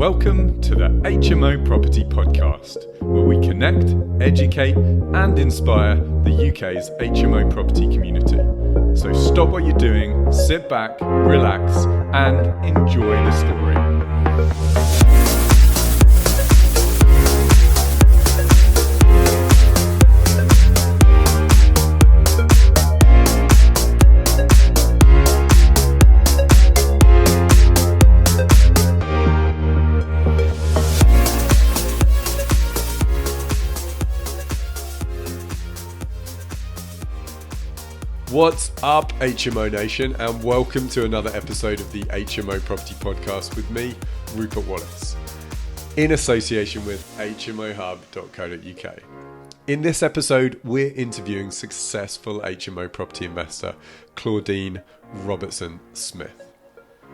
Welcome to the HMO Property Podcast, where we connect, educate and inspire the UK's HMO property community. So stop what you're doing, sit back, relax and enjoy the story. What's up, HMO Nation, and welcome to another episode of the HMO Property Podcast with me, Rupert Wallace, in association with hmohub.co.uk. In this episode, we're interviewing successful HMO property investor Claudine Robertson-Smith.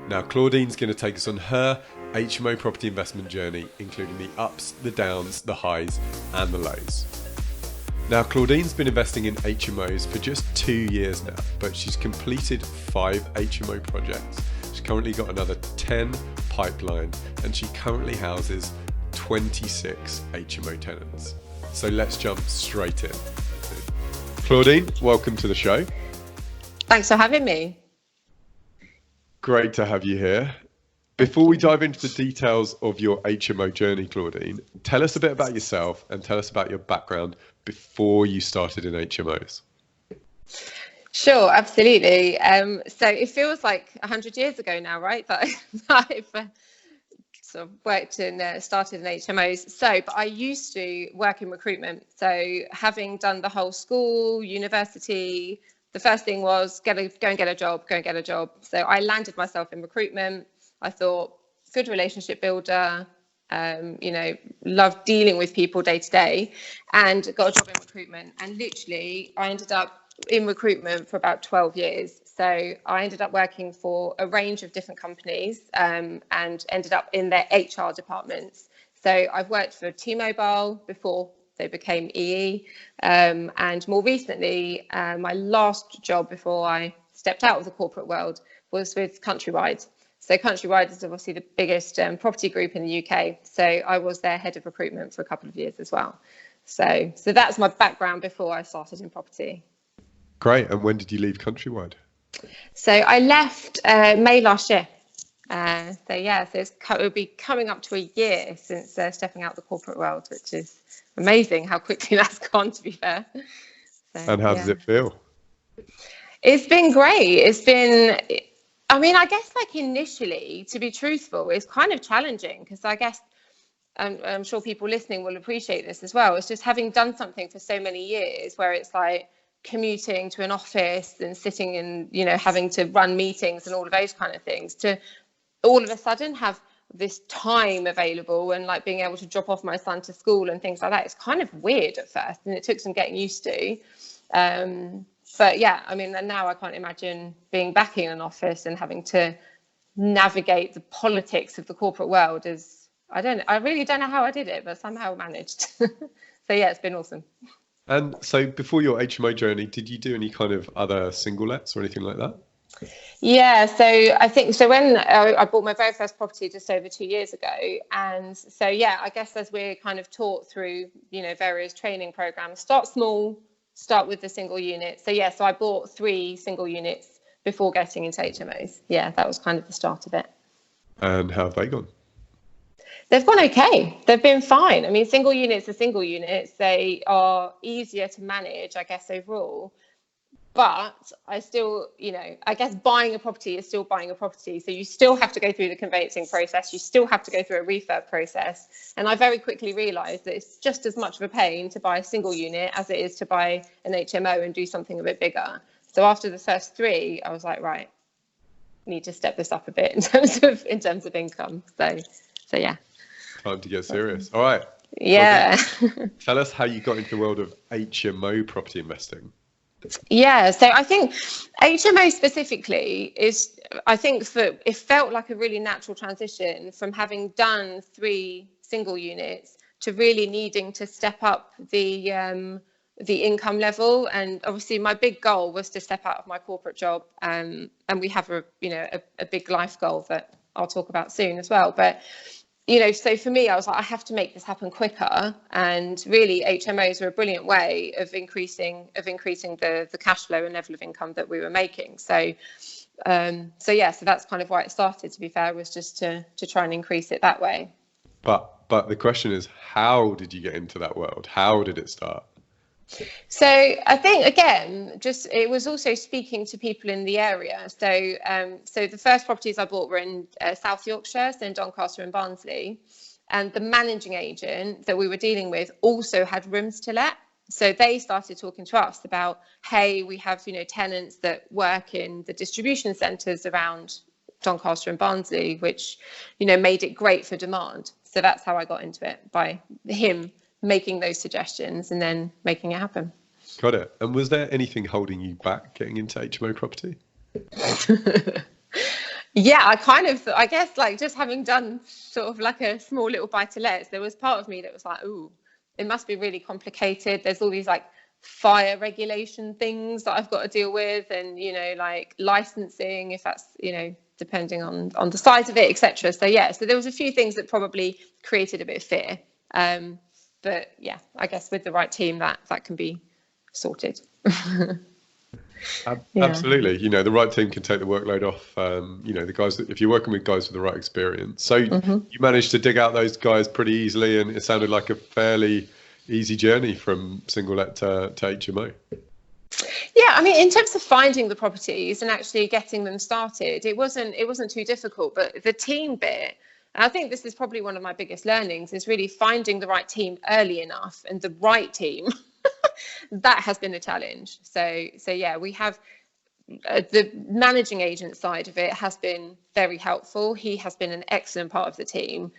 Now, Claudine's going to take us on her HMO property investment journey, including the ups, the downs, the highs, and the lows. Now, Claudine's been investing in HMOs for just 2 years now, but she's completed 5 HMO projects. She's currently got another 10 pipeline, and she currently houses 26 HMO tenants. So let's jump straight in. Claudine, welcome to the show. Thanks for having me. Great to have you here. Before we dive into the details of your HMO journey, Claudine, tell us a bit about yourself and tell us about your background before you started in HMOs. Sure, absolutely. So it feels like 100 years ago now, right? That I've sort of worked and started in HMOs. But I used to work in recruitment. So having done the whole school, university, the first thing was go and get a job. So I landed myself in recruitment. I thought, good relationship builder, loved dealing with people day to day, and got a job in recruitment. And literally, I ended up in recruitment for about 12 years. So I ended up working for a range of different companies and ended up in their HR departments. So I've worked for T-Mobile before they became EE. And more recently, my last job before I stepped out of the corporate world was with Countrywide. So Countrywide is obviously the biggest property group in the UK. So I was their head of recruitment for a couple of years as well. So that's my background before I started in property. Great. And when did you leave Countrywide? So I left May last year. So it will be coming up to a year since stepping out the corporate world, which is amazing how quickly that's gone, to be fair. So, and how does it feel? It's been great. I guess like initially, to be truthful, it's kind of challenging because I guess I'm sure people listening will appreciate this as well. It's just having done something for so many years where it's like commuting to an office and sitting and, having to run meetings and all of those kind of things, to all of a sudden have this time available and like being able to drop off my son to school and things like that. It's kind of weird at first and it took some getting used to. But yeah, and now I can't imagine being back in an office and having to navigate the politics of the corporate world. I really don't know how I did it, but somehow managed. So yeah, it's been awesome. And so before your HMO journey, did you do any kind of other single lets or anything like that? Yeah, so I think when I bought my very first property just over 2 years ago. And so, yeah, I guess as we're kind of taught through, various training programs, start small, start with the single unit. So I bought 3 single units before getting into HMOs. Yeah, that was kind of the start of it. And how have they gone? They've gone okay. They've been fine. Single units are single units. They are easier to manage, I guess, overall. But I still, I guess buying a property is still buying a property. So you still have to go through the conveyancing process. You still have to go through a refurb process. And I very quickly realised that it's just as much of a pain to buy a single unit as it is to buy an HMO and do something a bit bigger. So after the first 3, I was like, right, need to step this up a bit in terms of income. So yeah. Time to get serious. All right. Yeah. Okay. Tell us how you got into the world of HMO property investing. Yeah, so I think HMO specifically it felt like a really natural transition from having done 3 single units to really needing to step up the income level. And obviously my big goal was to step out of my corporate job, and we have a big life goal that I'll talk about soon as well. But so for me, I was like, I have to make this happen quicker. And really, HMOs are a brilliant way of increasing the cash flow and level of income that we were making. So that's kind of why it started, to be fair, was just to try and increase it that way. But the question is, how did you get into that world? How did it start? So I think, again, it was also speaking to people in the area. So the first properties I bought were in South Yorkshire, so in Doncaster and Barnsley. And the managing agent that we were dealing with also had rooms to let. So they started talking to us about, hey, we have, tenants that work in the distribution centres around Doncaster and Barnsley, which, made it great for demand. So that's how I got into it, by him making those suggestions and then making it happen. Got it. And was there anything holding you back getting into HMO property? Yeah, I guess like just having done sort of like a small little buy-to-let, there was part of me that was like, ooh, it must be really complicated. There's all these like fire regulation things that I've got to deal with, and like licensing, if that's depending on the size of it, etc. So there was a few things that probably created a bit of fear. But yeah, I guess with the right team that can be sorted. Absolutely. The right team can take the workload off. The guys, if you're working with guys with the right experience. So you managed to dig out those guys pretty easily, and it sounded like a fairly easy journey from single let to HMO. Yeah, I mean, in terms of finding the properties and actually getting them started, it wasn't too difficult, but the team bit, and I think this is probably one of my biggest learnings, is really finding the right team early enough, and the right team that has been a challenge. So yeah, we have the managing agent side of it has been very helpful. He has been an excellent part of the team.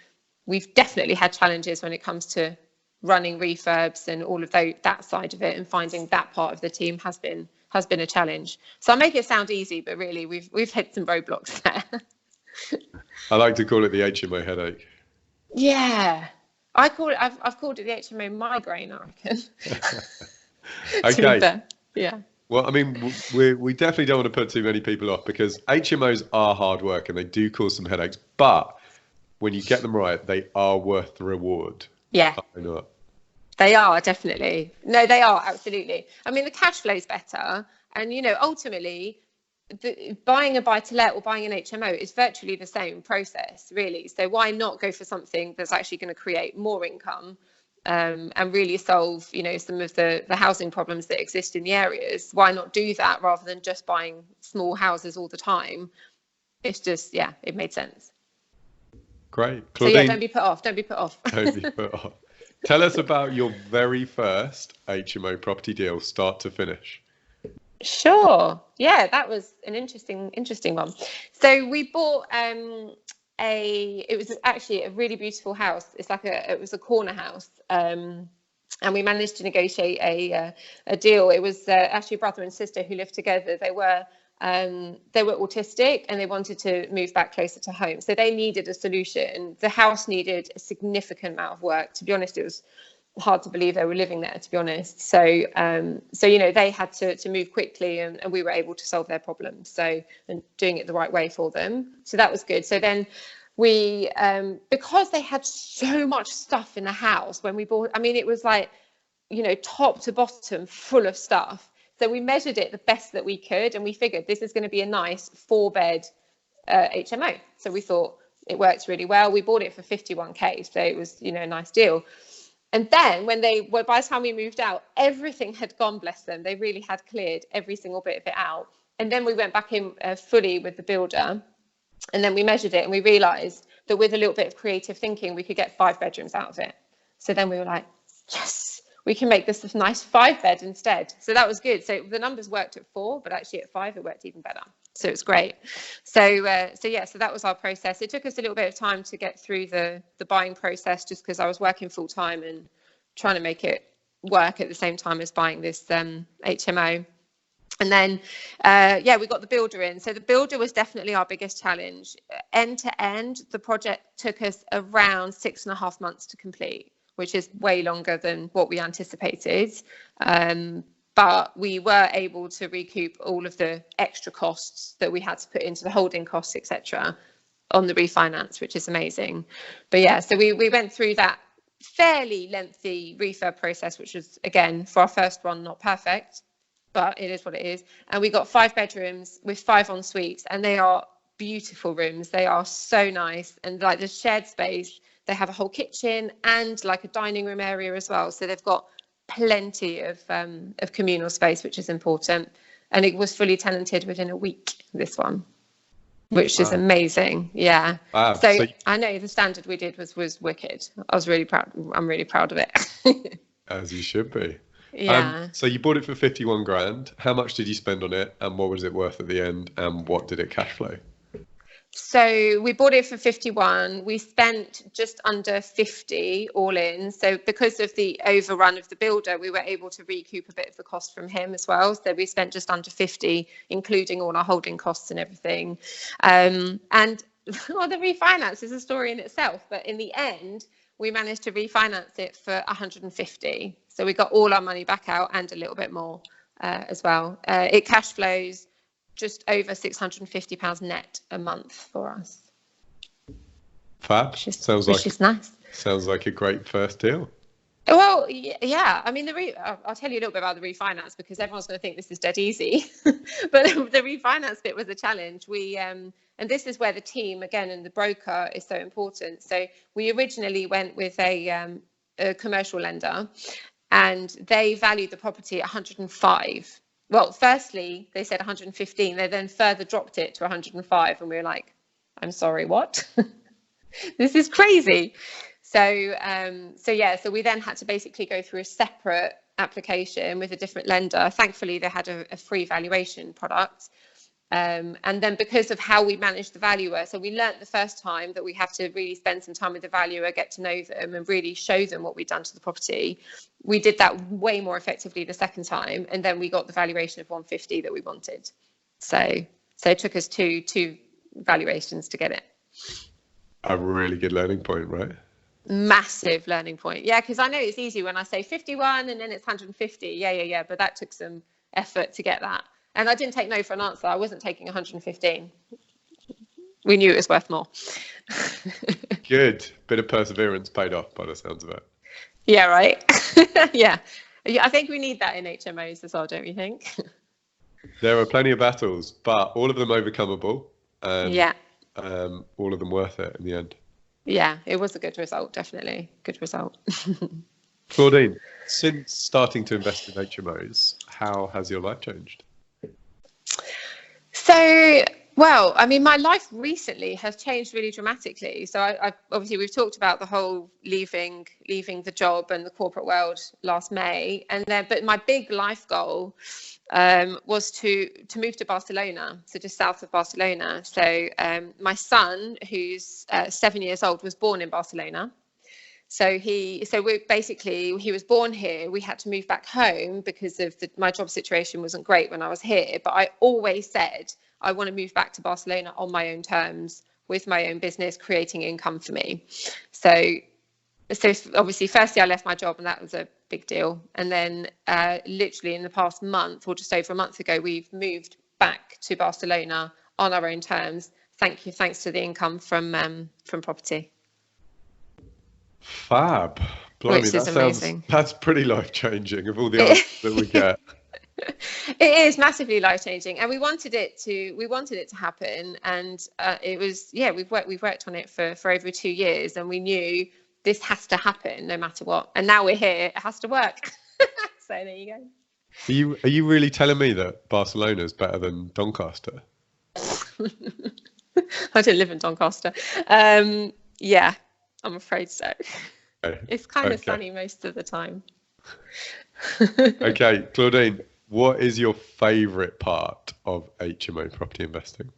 We've definitely had challenges when it comes to running refurbs and all of that side of it, and finding that part of the team has been a challenge. So I make it sound easy, but really we've hit some roadblocks there. I like to call it the HMO headache. Yeah, I've called it the HMO migraine, I reckon. Okay. Yeah. Well, I mean, we definitely don't want to put too many people off, because HMOs are hard work and they do cause some headaches. But when you get them right, they are worth the reward. Yeah. Are they not? They are, definitely. No, they are, absolutely. I mean, the cash flow is better. And, ultimately, buying a buy-to-let or buying an HMO is virtually the same process, really. So why not go for something that's actually going to create more income and really solve, some of the housing problems that exist in the areas? Why not do that rather than just buying small houses all the time? It's just, it made sense. Great. Claudine, so yeah, don't be put off. Don't be put off. Tell us about your very first HMO property deal, start to finish. Sure. Yeah, that was an interesting one. So we bought it was actually a really beautiful house. It was a corner house. And we managed to negotiate a deal. It was actually a brother and sister who lived together. They were autistic, and they wanted to move back closer to home. So they needed a solution. The house needed a significant amount of work. To be honest, it was hard to believe they were living there, to be honest. So they had to move quickly, and we were able to solve their problems. And doing it the right way for them. So that was good. So then we, because they had so much stuff in the house when we bought, I mean, it was like, top to bottom full of stuff. So we measured it the best that we could, and we figured this is going to be a nice 4-bed HMO. So we thought it works really well. We bought it for 51k, so it was, a nice deal. And then by the time we moved out, everything had gone, bless them. They really had cleared every single bit of it out. And then we went back in fully with the builder, and then we measured it, and we realised that with a little bit of creative thinking, we could get 5 bedrooms out of it. So then we were like, yes, we can make this a nice 5-bed instead. So that was good. So the numbers worked at 4, but actually at 5 it worked even better. So it was great. So that was our process. It took us a little bit of time to get through the buying process, just because I was working full time and trying to make it work at the same time as buying this HMO. And then we got the builder in. So the builder was definitely our biggest challenge. End to end, the project took us around 6.5 months to complete, which is way longer than what we anticipated. But we were able to recoup all of the extra costs that we had to put into the holding costs, etc., on the refinance, which is amazing. But yeah, so we went through that fairly lengthy refurb process, which was, again, for our first one, not perfect, but it is what it is. And we got 5 bedrooms with 5 en suites, and they are beautiful rooms. They are so nice. And like the shared space, they have a whole kitchen and like a dining room area as well. So they've got plenty of communal space, which is important. And it was fully tenanted within a week, this one, which is amazing. Yeah. Wow. So I know the standard we did was wicked. I was really proud. I'm really proud of it. As you should be. Yeah. So you bought it for 51 grand. How much did you spend on it, and what was it worth at the end, and what did it cash flow? So we bought it for 51. We spent just under 50 all in. So because of the overrun of the builder, we were able to recoup a bit of the cost from him as well. So we spent just under 50, including all our holding costs and everything. And well, the refinance is a story in itself. But in the end, we managed to refinance it for 150. So we got all our money back out and a little bit more as well. It cash flows just over £650 net a month for us. Fab. Which Sounds is nice. Sounds like a great first deal. Well, yeah. I mean, I'll tell you a little bit about the refinance, because everyone's going to think this is dead easy. But the refinance bit was a challenge. And this is where the team, again, and the broker is so important. So we originally went with a commercial lender, and they valued the property at 105. Well, firstly, they said 115. They then further dropped it to 105. And we were like, I'm sorry, what? This is crazy. So we then had to basically go through a separate application with a different lender. Thankfully, they had a free valuation product. And then because of how we managed the valuer, so we learnt the first time that we have to really spend some time with the valuer, get to know them and really show them what we'd done to the property. We did that way more effectively the second time, and then we got the valuation of 150 that we wanted. So it took us two valuations to get it. A really good learning point, right? Massive learning point. Yeah, because I know it's easy when I say 51 and then it's 150. Yeah. But that took some effort to get that. And I didn't take no for an answer. I wasn't taking 115. We knew it was worth more. Good. Bit of perseverance paid off by the sounds of it. Yeah, right. Yeah. I think we need that in HMOs as well, don't you think? There are plenty of battles, but all of them overcomable. And, yeah. All of them worth it in the end. Yeah, it was a good result, definitely. Good result. Claudine, since starting to invest in HMOs, how has your life changed? So, well, I mean, my life recently has changed really dramatically. So I obviously we've talked about the whole leaving the job and the corporate world last May, and then but my big life goal was to move to Barcelona, so just south of Barcelona. So my son, who's 7 years old, was born in Barcelona. So he was born here. We had to move back home because of my job situation wasn't great when I was here. But I always said I want to move back to Barcelona on my own terms with my own business, creating income for me. So obviously, firstly, I left my job, and that was a big deal. And then literally in the past month, or just over a month ago, we've moved back to Barcelona on our own terms. Thanks to the income from property. Fab. Blimey, Which is amazing. That's pretty life-changing of all the answers that we get. It is massively life-changing, and we wanted it to happen. And it was, we've worked on it for over 2 years, and we knew this has to happen no matter what. And now we're here, it has to work. So there you go. Are you really telling me that Barcelona is better than Doncaster? I don't live in Doncaster. Yeah, I'm afraid so. Okay. It's kind of sunny most of the time. Okay, Claudine, what is your favourite part of HMO property investing?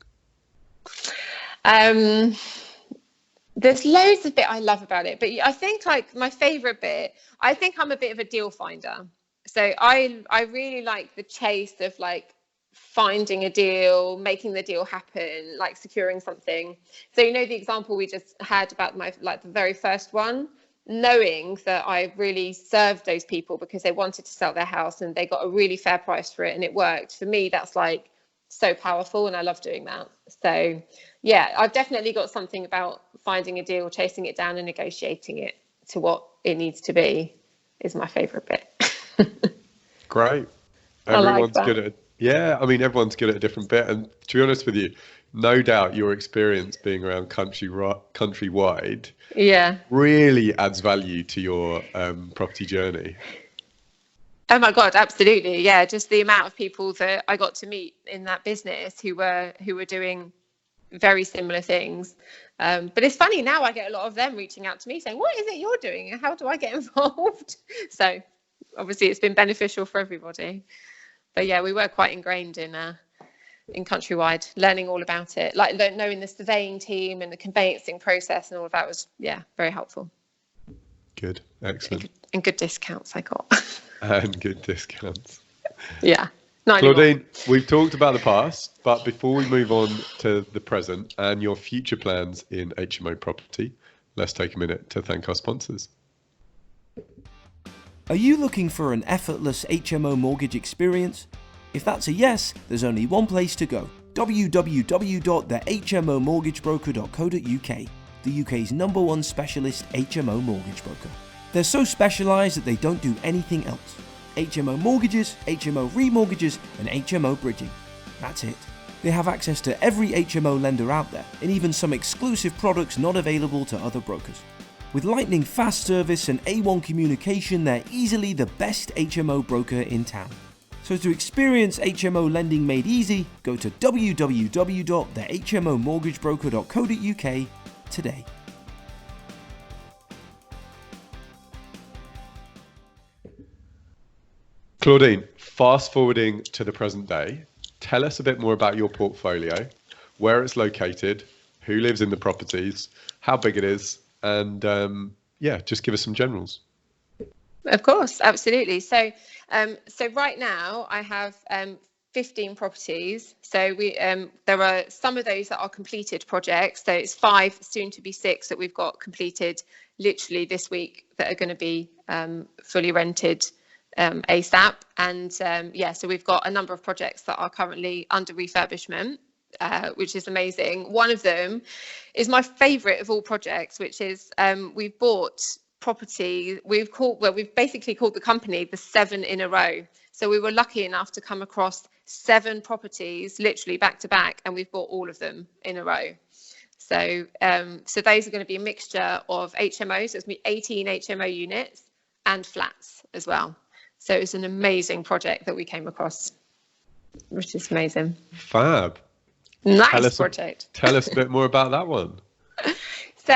There's loads of bit I love about it, but I think like my favourite bit, I think I'm a bit of a deal finder. So I really like the chase of like finding a deal, making the deal happen, like securing something. So the example we just had about the very first one, knowing that I really served those people because they wanted to sell their house and they got a really fair price for it and it worked. For me, that's like so powerful, and I love doing that. So yeah, I've definitely got something about finding a deal, chasing it down and negotiating it to what it needs to be is my favourite bit. Great. I like Everyone's that. good at, yeah, I mean, everyone's good at a different bit. And to be honest with you, no doubt your experience being around countrywide Yeah. really adds value to your property journey. Oh my God, absolutely. Yeah, just the amount of people that I got to meet in that business who were doing very similar things. But it's funny now, I get a lot of them reaching out to me saying, what is it you're doing and how do I get involved? So obviously it's been beneficial for everybody. But yeah, we were quite ingrained in Countrywide, learning all about it, like knowing the surveying team and the conveyancing process and all of that was, yeah, very helpful. Good, excellent. And good discounts I got. And good discounts. Yeah. Not Claudine, anymore. we've talked about the past, but before we move on to the present and your future plans in HMO property, let's take a minute to thank our sponsors. Are you looking for an effortless HMO mortgage experience? If that's a yes, there's only one place to go: www.thehmomortgagebroker.co.uk, the UK's #1 specialist HMO mortgage broker. They're so specialised that they don't do anything else. HMO mortgages, HMO remortgages, and HMO bridging. That's it. They have access to every HMO lender out there, and even some exclusive products not available to other brokers. With lightning fast service and A1 communication, they're easily the best HMO broker in town. So to experience HMO lending made easy, go to www.thehmomortgagebroker.co.uk today. Claudine, fast forwarding to the present day, tell us a bit more about your portfolio, where it's located, who lives in the properties, how big it is, and yeah, just give us some generals. Of course, absolutely. So right now I have 15 properties. So there are some of those that are completed projects. So it's 5, soon to be 6 that we've got completed literally this week that are going to be fully rented ASAP. And yeah, so we've got a number of projects that are currently under refurbishment, which is amazing. One of them is my favourite of all projects, which is we've bought property. We've basically called the company the 7 in a row. So we were lucky enough to come across 7 properties literally back to back, and we've bought all of them in a row. So so those are going to be a mixture of HMOs. There's going to be 18 HMO units and flats as well. So it's an amazing project that we came across, which is amazing. Fab. Nice project. Tell us a bit more about that one. So,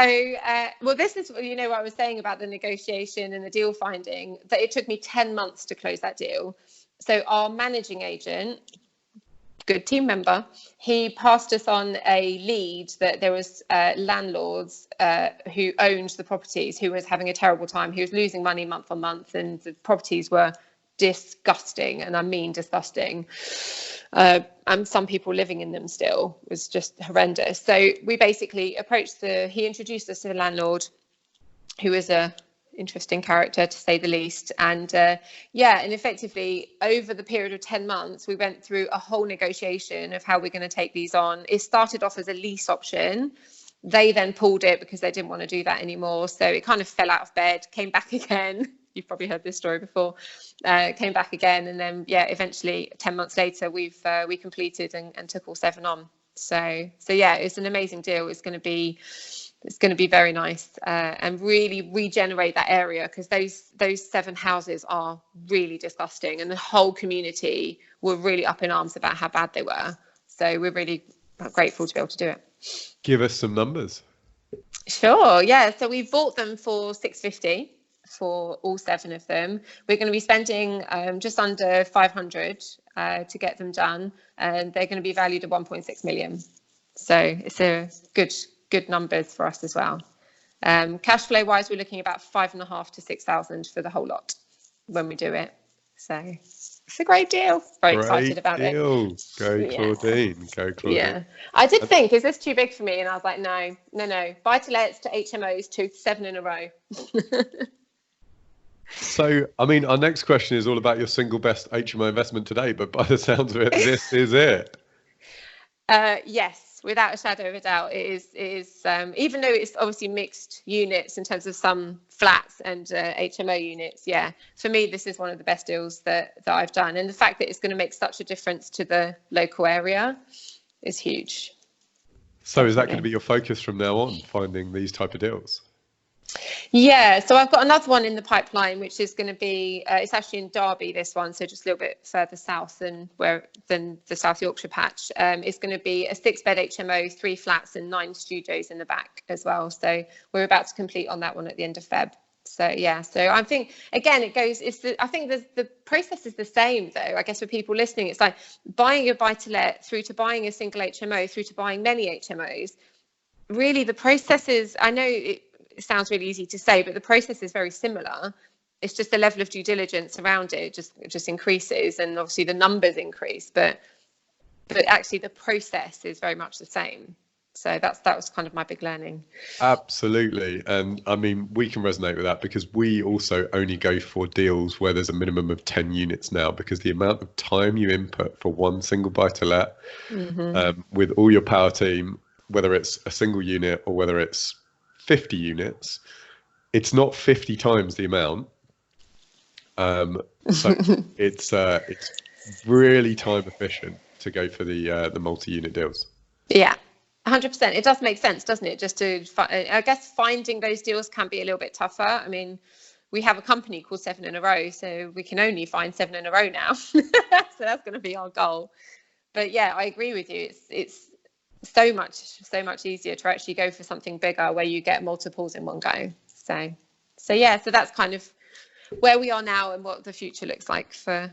well, this is, what I was saying about the negotiation and the deal finding, that it took me 10 months to close that deal. So our managing agent, good team member, he passed us on a lead that there was landlords who owned the properties who was having a terrible time. He was losing money month on month, and the properties were disgusting, and I mean disgusting. And some people living in them still. It was just horrendous. So we basically approached he introduced us to the landlord, who is a interesting character to say the least. And yeah, and effectively over the period of 10 months, we went through a whole negotiation of how we're going to take these on. It started off as a lease option. They then pulled it because they didn't want to do that anymore. So it kind of fell out of bed, came back again. You've probably heard this story before. Came back again, and then yeah, eventually 10 months later, we completed and took all 7 on. So yeah, it's an amazing deal. It's going to be very nice and really regenerate that area, because those 7 houses are really disgusting, and the whole community were really up in arms about how bad they were. So we're really grateful to be able to do it. Give us some numbers. Sure, yeah. So we bought them for 650 for all 7 of them. We're going to be spending just under 500 to get them done, and they're going to be valued at 1.6 million. So it's a good numbers for us as well. Cash flow wise, we're looking about 5,500 to 6,000 for the whole lot when we do it. So it's a great deal. Very excited about it. Go Claudine. Go Claudine. Yeah, I did think, is this too big for me? And I was like, no. Buy-to-lets to HMOs to 7 in a row. So, I mean, our next question is all about your single best HMO investment today, but by the sounds of it, this is it. Yes, without a shadow of a doubt, it is even though it's obviously mixed units in terms of some flats and HMO units. Yeah, for me, this is one of the best deals that I've done, and the fact that it's going to make such a difference to the local area is huge. So is that going to be your focus from now on, finding these type of deals? Yeah, so I've got another one in the pipeline, which is going to be, it's actually in Derby, this one, so just a little bit further south than the South Yorkshire patch. It's going to be a 6-bed HMO, 3 flats and 9 studios in the back as well. So we're about to complete on that one at the end of Feb. So yeah, so I think again I think the process is the same though. I guess for people listening, it's like buying a buy-to-let through to buying a single HMO through to buying many HMOs. Really, the process is, I know it sounds really easy to say, but the process is very similar. It's just the level of due diligence around it just increases, and obviously the numbers increase, but actually the process is very much the same. So that was kind of my big learning. Absolutely. And I mean, we can resonate with that because we also only go for deals where there's a minimum of 10 units now, because the amount of time you input for one single buy-to-let with all your power team, whether it's a single unit or whether it's 50 units, it's not 50 times the amount. So it's really time efficient to go for the multi-unit deals. Yeah. 100%. It does make sense, doesn't it? Just to, I guess, finding those deals can be a little bit tougher. I mean, we have a company called 7 in a row, so we can only find 7 in a row now. So that's going to be our goal. But yeah, I agree with you. It's so much easier to actually go for something bigger where you get multiples in one go. So yeah, so that's kind of where we are now and what the future looks like for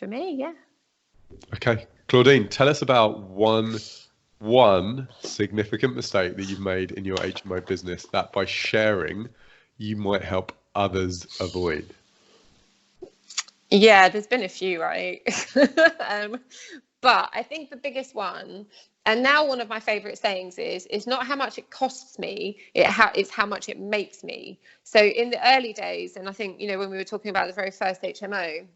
me. Yeah. Okay, Claudine, tell us about one significant mistake that you've made in your HMO business that by sharing you might help others avoid. Yeah, there's been a few, right? But I think the biggest one, and now one of my favorite sayings is, it's not how much it costs me, it's how much it makes me. So in the early days, and I think, you know, when we were talking about the very first HMO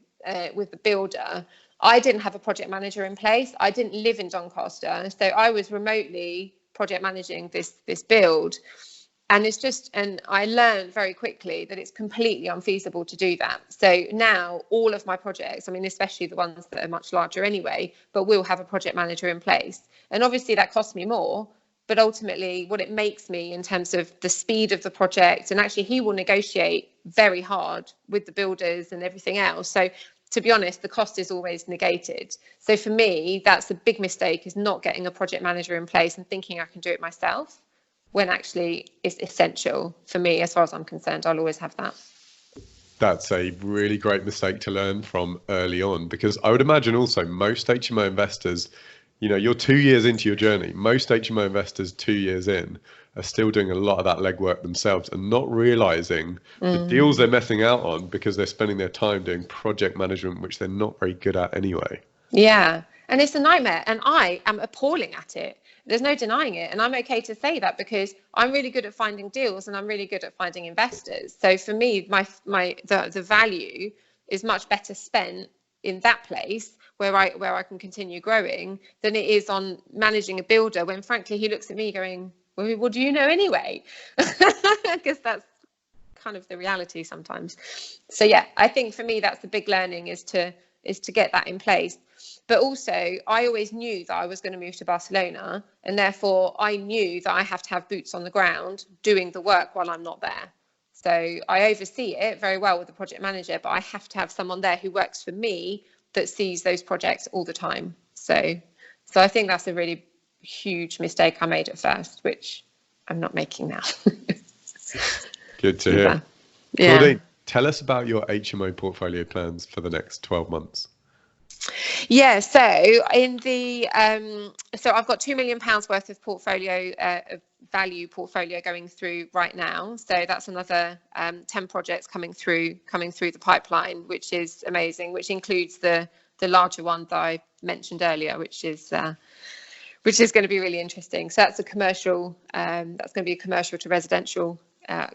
with the builder, I didn't have a project manager in place. I didn't live in Doncaster, so I was remotely project managing this build. And I learned very quickly that it's completely unfeasible to do that. So now all of my projects, I mean, especially the ones that are much larger anyway, but we'll have a project manager in place. And obviously that costs me more, but ultimately what it makes me in terms of the speed of the project, and actually he will negotiate very hard with the builders and everything else. So to be honest, the cost is always negated. So for me, that's a big mistake, is not getting a project manager in place and thinking I can do it myself, when actually it's essential for me. As far as I'm concerned, I'll always have that. That's a really great mistake to learn from early on, because I would imagine also most HMO investors, you know, you're 2 years into your journey. Most HMO investors 2 years in are still doing a lot of that legwork themselves and not realizing the deals they're missing out on because they're spending their time doing project management, which they're not very good at anyway. Yeah, and it's a nightmare, and I am appalling at it. There's no denying it, and I'm okay to say that because I'm really good at finding deals and I'm really good at finding investors. So for me, the value is much better spent in that place where I can continue growing than it is on managing a builder, when frankly he looks at me going, well, what do you know anyway? Because that's kind of the reality sometimes. So yeah, I think for me that's the big learning, is to get that in place. But also, I always knew that I was going to move to Barcelona, and therefore I knew that I have to have boots on the ground doing the work while I'm not there. So I oversee it very well with the project manager, but I have to have someone there who works for me that sees those projects all the time. So I think that's a really huge mistake I made at first, which I'm not making now. Good to hear. Yeah. Claudine, tell us about your HMO portfolio plans for the next 12 months. Yeah, so in the so I've got £2 million worth of portfolio value portfolio going through right now. So that's another 10 projects coming through the pipeline, which is amazing. Which includes the larger one that I mentioned earlier, which is going to be really interesting. So that's a commercial. That's going to be a commercial to residential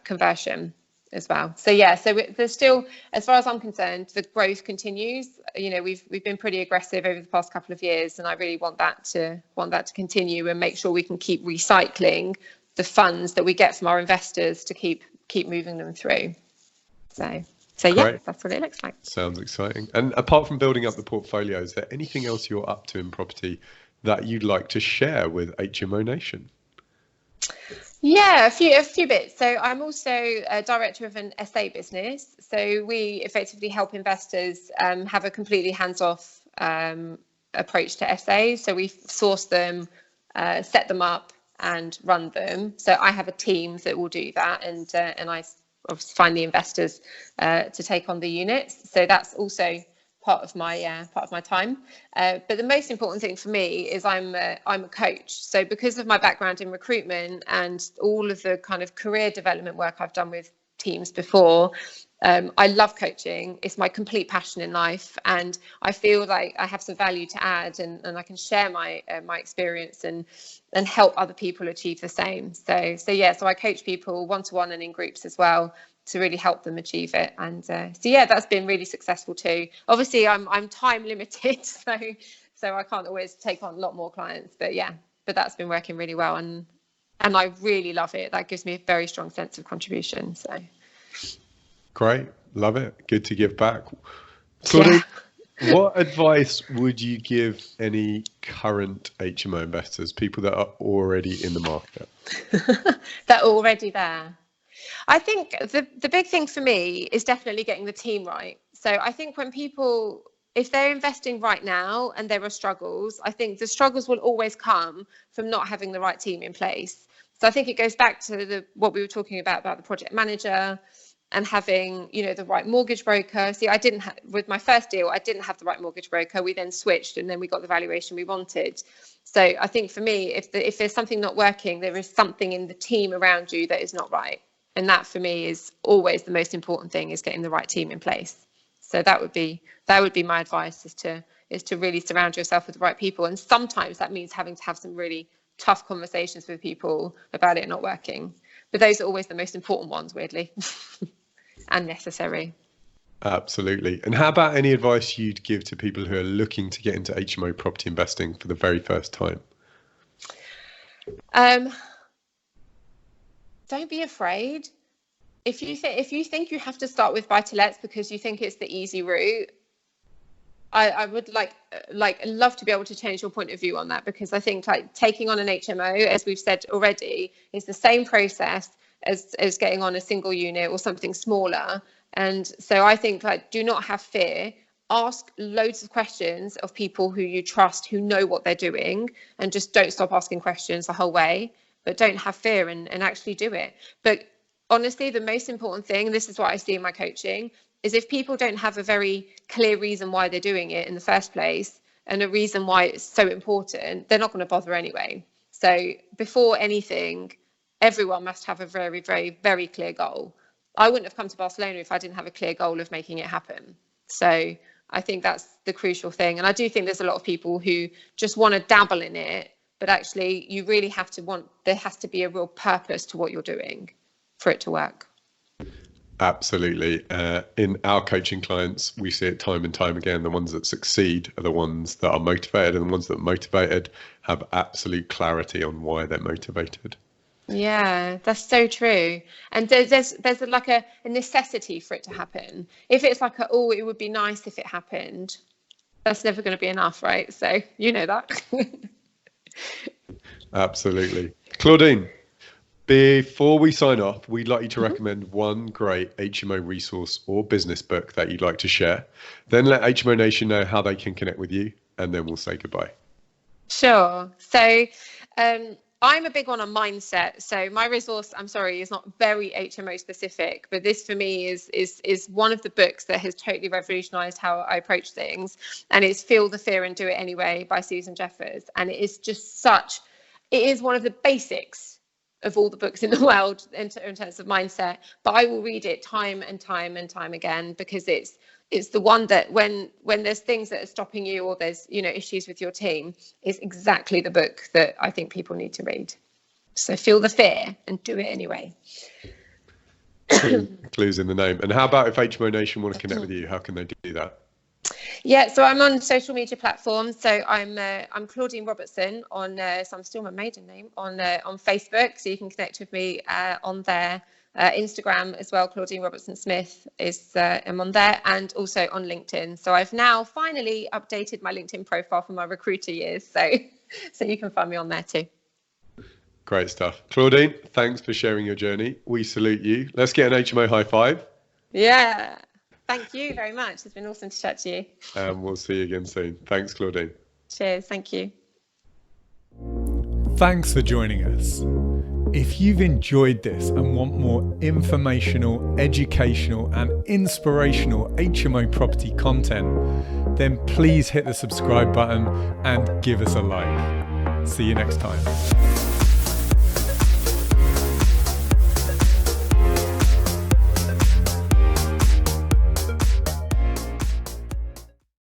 conversion. as well. So yeah, so there's still, as far as I'm concerned, the growth continues. We've been pretty aggressive over the past couple of years, and I really want that to continue and make sure we can keep recycling the funds that we get from our investors to keep moving them through. So yeah, that's what it looks like. Sounds exciting. And apart from building up the portfolio, is there anything else you're up to in property that you'd like to share with HMO Nation? Yeah, a few bits. So I'm also a director of an SA business. So we effectively help investors have a completely hands-off approach to SAs. So we source them, set them up, and run them. So I have a team that will do that, and I obviously find the investors to take on the units. So that's also part of my time. But the most important thing for me is I'm a coach. So because of my background in recruitment and all of the kind of career development work I've done with teams before, I love coaching. It's my complete passion in life, and I feel like I have some value to add, and I can share my experience and help other people achieve the same. So I coach people one-to-one and in groups as well to really help them achieve it. And that's been really successful too. Obviously, I'm time limited, so I can't always take on a lot more clients. But that's been working really well, and I really love it. That gives me a very strong sense of contribution. So. Great. Love it. Good to give back. Claudine, what advice would you give any current HMO investors, people that are already in the market? That are already there. I think the big thing for me is definitely getting the team right. So I think when people, if they're investing right now and there are struggles, I think the struggles will always come from not having the right team in place. So I think it goes back to what we were talking about the project manager and having, the right mortgage broker. See, with my first deal, I didn't have the right mortgage broker. We then switched, and then we got the valuation we wanted. So I think for me, if there's something not working, there is something in the team around you that is not right. And that for me is always the most important thing, is getting the right team in place. So that would be my advice, is to really surround yourself with the right people. And sometimes that means having to have some really tough conversations with people about it not working. But those are always the most important ones, weirdly. And necessary. Absolutely. And how about any advice you'd give to people who are looking to get into HMO property investing for the very first time? Don't be afraid. If you think you have to start with buy-to-lets because you think it's the easy route, I would love to be able to change your point of view on that, because I think taking on an HMO, as we've said already, is the same process as getting on a single unit or something smaller. And so I think do not have fear. Ask loads of questions of people who you trust, who know what they're doing, and just don't stop asking questions the whole way. But don't have fear and actually do it. But honestly, the most important thing, and this is what I see in my coaching, is if people don't have a very clear reason why they're doing it in the first place and a reason why it's so important, they're not going to bother anyway. So before anything, everyone must have a very, very, very clear goal. I wouldn't have come to Barcelona if I didn't have a clear goal of making it happen. So I think that's the crucial thing. And I do think there's a lot of people who just want to dabble in it, but actually you really have to there has to be a real purpose to what you're doing for it to work. Absolutely. In our coaching clients, we see it time and time again. The ones that succeed are the ones that are motivated, and the ones that are motivated have absolute clarity on why they're motivated. Yeah, that's so true. And there's like a necessity for it to happen. If it's like it would be nice if it happened, that's never going to be enough, right? So you know that. Absolutely. Claudine, before we sign off, we'd like you to recommend one great HMO resource or business book that you'd like to share. Then let HMO Nation know how they can connect with you, and then we'll say goodbye. Sure. So I'm a big one on mindset. So my resource, I'm sorry, is not very HMO specific, but this for me is one of the books that has totally revolutionized how I approach things. And it's Feel the Fear and Do It Anyway by Susan Jeffers. And it is just it is one of the basics of all the books in the world in terms of mindset. But I will read it time and time and time again, because it's the one that when there's things that are stopping you, or there's issues with your team, is exactly the book that I think people need to read. So feel the fear and do it anyway. Clues in the name. And how about if HMO Nation want to connect with you? How can they do that? Yeah, so I'm on social media platforms. So I'm Claudine Robertson on. So I'm still my maiden name on Facebook. So you can connect with me on there. Instagram as well. Claudine Robertson-Smith is I'm on there, and also on LinkedIn. So I've now finally updated my LinkedIn profile from my recruiter years. So you can find me on there too. Great stuff. Claudine, thanks for sharing your journey. We salute you. Let's get an HMO high five. Yeah. Thank you very much. It's been awesome to chat to you. And we'll see you again soon. Thanks, Claudine. Cheers. Thank you. Thanks for joining us. If you've enjoyed this and want more informational, educational and inspirational HMO property content, then please hit the subscribe button and give us a like. See you next time.